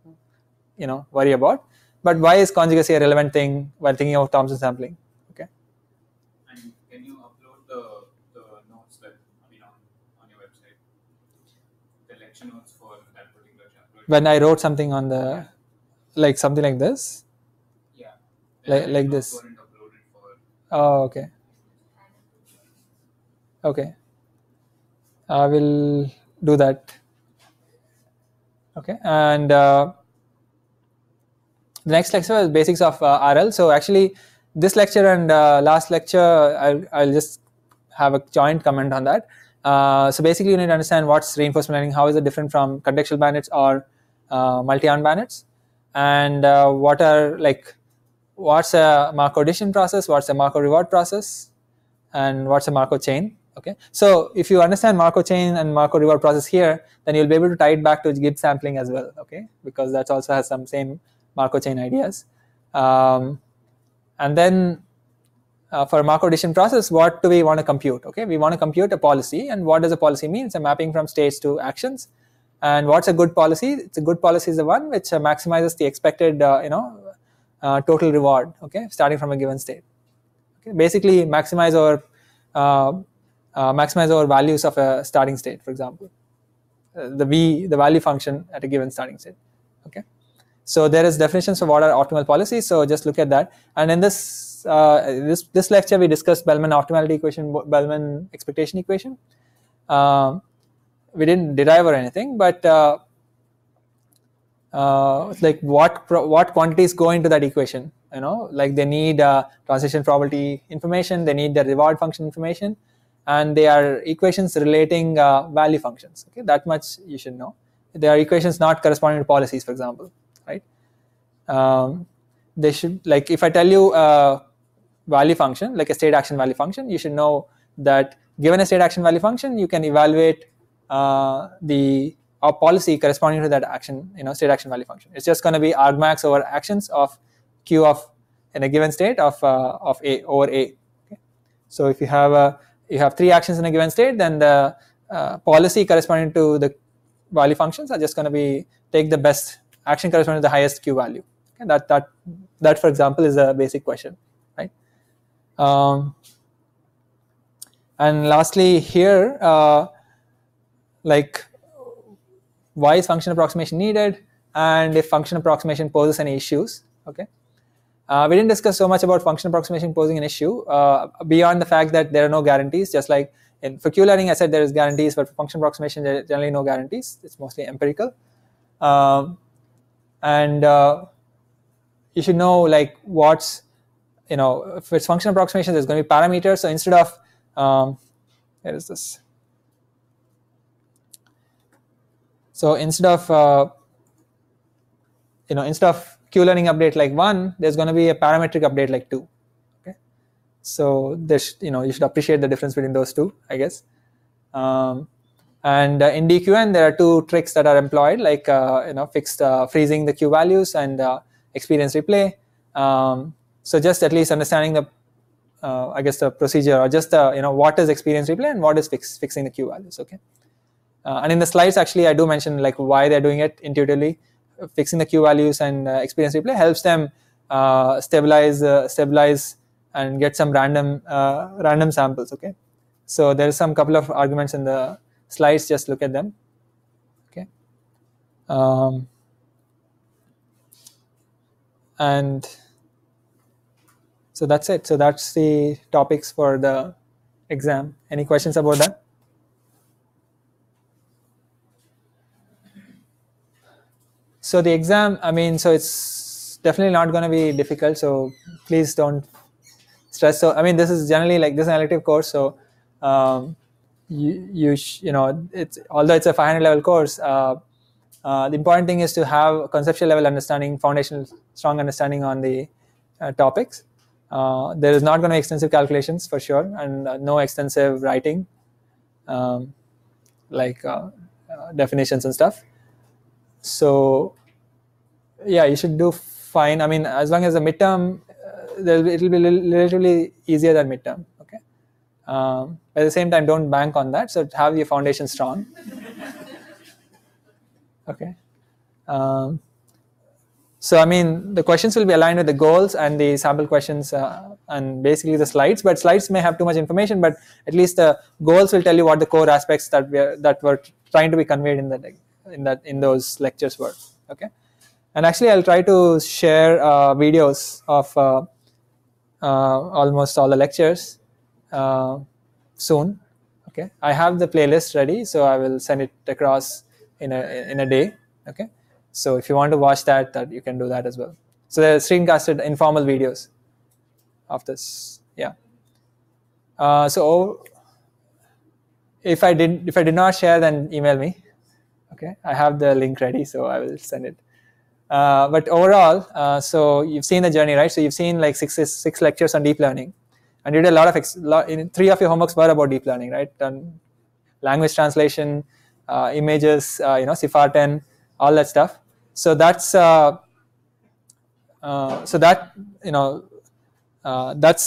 worry about. But why is conjugacy a relevant thing while thinking of Thompson sampling? Okay. And can you upload the notes that on your website, the lecture notes for that particular chapter? When I wrote something on the something like this. Yeah. Like this. Weren't uploaded for. Oh, okay. Okay. I will do that. Okay, and the next lecture is basics of RL. So actually, this lecture and last lecture, I'll just have a joint comment on that. So basically, you need to understand what's reinforcement learning, how is it different from contextual bandits or multi-armed bandits, and what's a Markov addition process, what's a Markov reward process, and what's a Markov chain. Okay, so if you understand Markov chain and Markov reward process here, then you'll be able to tie it back to Gibbs sampling as well. Okay, because that also has some same Markov chain ideas. And then for Markov decision process, what do we want to compute? Okay, we want to compute a policy, and what does a policy mean? It's a mapping from states to actions. And what's a good policy? It's a good policy is the one which maximizes the expected total reward. Okay, starting from a given state. Okay, basically maximize our values of a starting state, for example, the value function at a given starting state. Okay, so there is definitions of what are optimal policies. So just look at that. And in this lecture, we discussed Bellman optimality equation, Bellman expectation equation. We didn't derive or anything, but like what quantities go into that equation? Like they need transition probability information, they need the reward function information, and they are equations relating value functions. Okay, that much you should know. They are equations not corresponding to policies, for example, right? They should, like, if I tell you a value function, like a state action value function, you should know that given a state action value function, you can evaluate the policy corresponding to that action, state action value function. It's just going to be argmax over actions of Q of in a given state of A over A. Okay? So if you have 3 actions in a given state, then the policy corresponding to the value functions are just going to be take the best action corresponding to the highest Q value. Okay? That for example is a basic question, right? And lastly here, like, why is function approximation needed, and if function approximation poses any issues. Okay, we didn't discuss so much about function approximation posing an issue beyond the fact that there are no guarantees. Just like for Q learning, I said there is guarantees, but for function approximation there are generally no guarantees. It's mostly empirical. And you should know, like, what's, if it's function approximation, there's going to be parameters. So instead of where is this? So instead of Q learning update like 1, there's going to be a parametric update like 2. Okay, so there's, you should appreciate the difference between those two, I guess. And in DQN, there are 2 tricks that are employed, like fixed freezing the Q values and experience replay. So just at least understanding the I guess the procedure, or just what is experience replay and what is fixing the Q values. Okay. And in the slides, actually, I do mention like why they're doing it intuitively. Fixing the Q values and experience replay helps them stabilize and get some random samples. Okay, so there is some couple of arguments in the slides. Just look at them. Okay, and so that's it. So that's the topics for the exam. Any questions about that? So the exam, so it's definitely not going to be difficult. So please don't stress. So this is generally like this elective course. So it's, although it's a 500 level course, the important thing is to have conceptual level understanding, foundational strong understanding on the topics. There is not going to be extensive calculations for sure, and no extensive writing, like definitions and stuff. So yeah, you should do fine. As long as the midterm, it will be relatively easier than midterm. Okay. At the same time, don't bank on that. So have your foundation strong. Okay. So the questions will be aligned with the goals and the sample questions and basically the slides. But slides may have too much information, but at least the goals will tell you what the core aspects that were trying to be conveyed in those lectures were. Okay, and actually I'll try to share videos of almost all the lectures soon. Okay, I have the playlist ready, so I will send it across in a day. Okay, so if you want to watch that you can do that as well. So there are screencasted informal videos of this. Yeah. So if I did not share, then email me. Okay, I have the link ready, so I will send it. But overall, so you've seen the journey, right? So you've seen like six lectures on deep learning, and you did a lot of in 3 of your homeworks were about deep learning, right? And language translation, images, CIFAR 10, all that stuff. So that's that's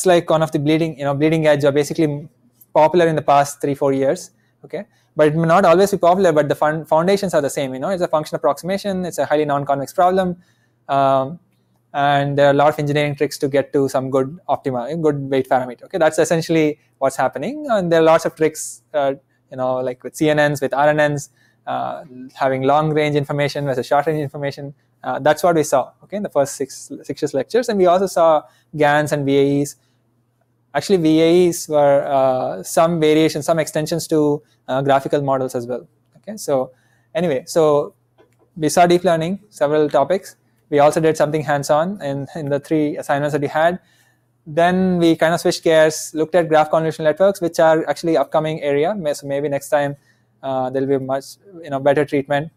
like one of the bleeding edge, or basically popular in the past 3-4 years. Okay, but it may not always be popular, but the foundations are the same. It's a function approximation, it's a highly non-convex problem, and there are a lot of engineering tricks to get to some good weight parameter. Okay, that's essentially what's happening, and there are lots of tricks, like with CNNs, with RNNs, having long range information versus short range information. That's what we saw, okay, in the first six lectures, and we also saw GANs and VAEs. Actually, VAEs were some variations, some extensions to graphical models as well. Okay, so anyway, so we saw deep learning, several topics. We also did something hands-on in the 3 assignments that we had. Then we kind of switched gears, looked at graph convolutional networks, which are actually upcoming area. So maybe next time there'll be much better treatment,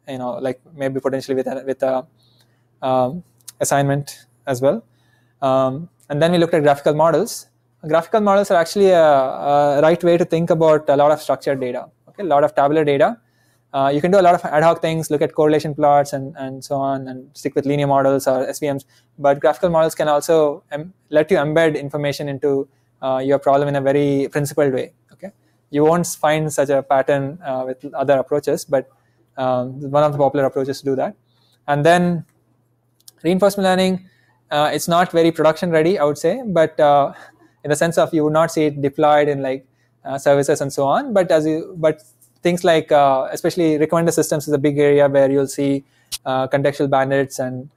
like maybe potentially with a assignment as well. And then we looked at graphical models. Graphical models are actually a right way to think about a lot of structured data. Okay, a lot of tabular data. You can do a lot of ad hoc things, look at correlation plots and so on, and stick with linear models or SVMs. But graphical models can also let you embed information into your problem in a very principled way. Okay, you won't find such a pattern with other approaches, but one of the popular approaches to do that. And then reinforcement learning, it's not very production ready, I would say, but in the sense of you would not see it deployed in like services and so on. But things like especially recommender systems is a big area where you'll see contextual bandits and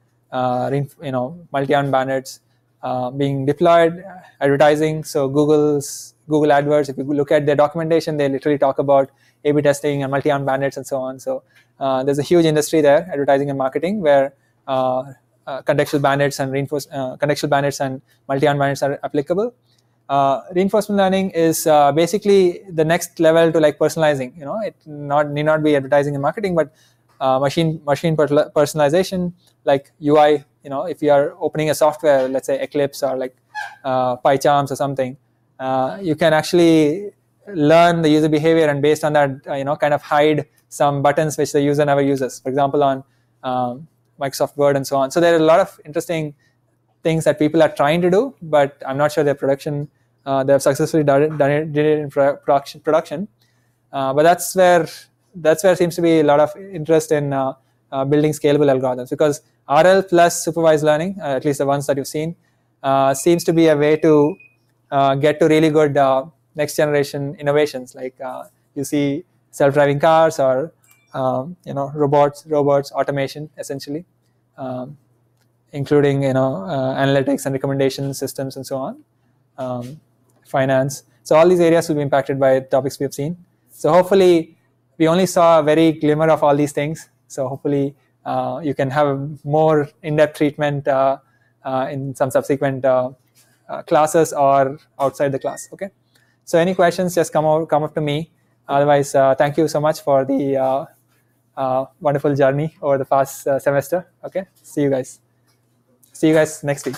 multi-arm bandits being deployed. Advertising, so Google AdWords, if you look at their documentation, they literally talk about A/B testing and multi-arm bandits and so on. So there's a huge industry there, advertising and marketing, where contextual bandits and contextual bandits and multi-arm bandits are applicable. Reinforcement learning is basically the next level to like personalizing. It need not be advertising and marketing, but machine personalization, like UI. If you are opening a software, let's say Eclipse or like PyCharms or something, you can actually learn the user behavior, and based on that, kind of hide some buttons which the user never uses. For example, on Microsoft Word and so on. So there are a lot of interesting things that people are trying to do, but I'm not sure their production. They have successfully did it in production. But that's where seems to be a lot of interest in building scalable algorithms, because RL plus supervised learning, at least the ones that you've seen, seems to be a way to get to really good next generation innovations. Like you see self-driving cars or robots, automation, essentially, including analytics and recommendation systems and so on, finance. So all these areas will be impacted by topics we have seen. So hopefully we only saw a very glimmer of all these things. So hopefully you can have more in-depth treatment in some subsequent classes or outside the class. Okay. So any questions, just come up to me. Otherwise, thank you so much for the wonderful journey over the past semester. Okay. See you guys next week.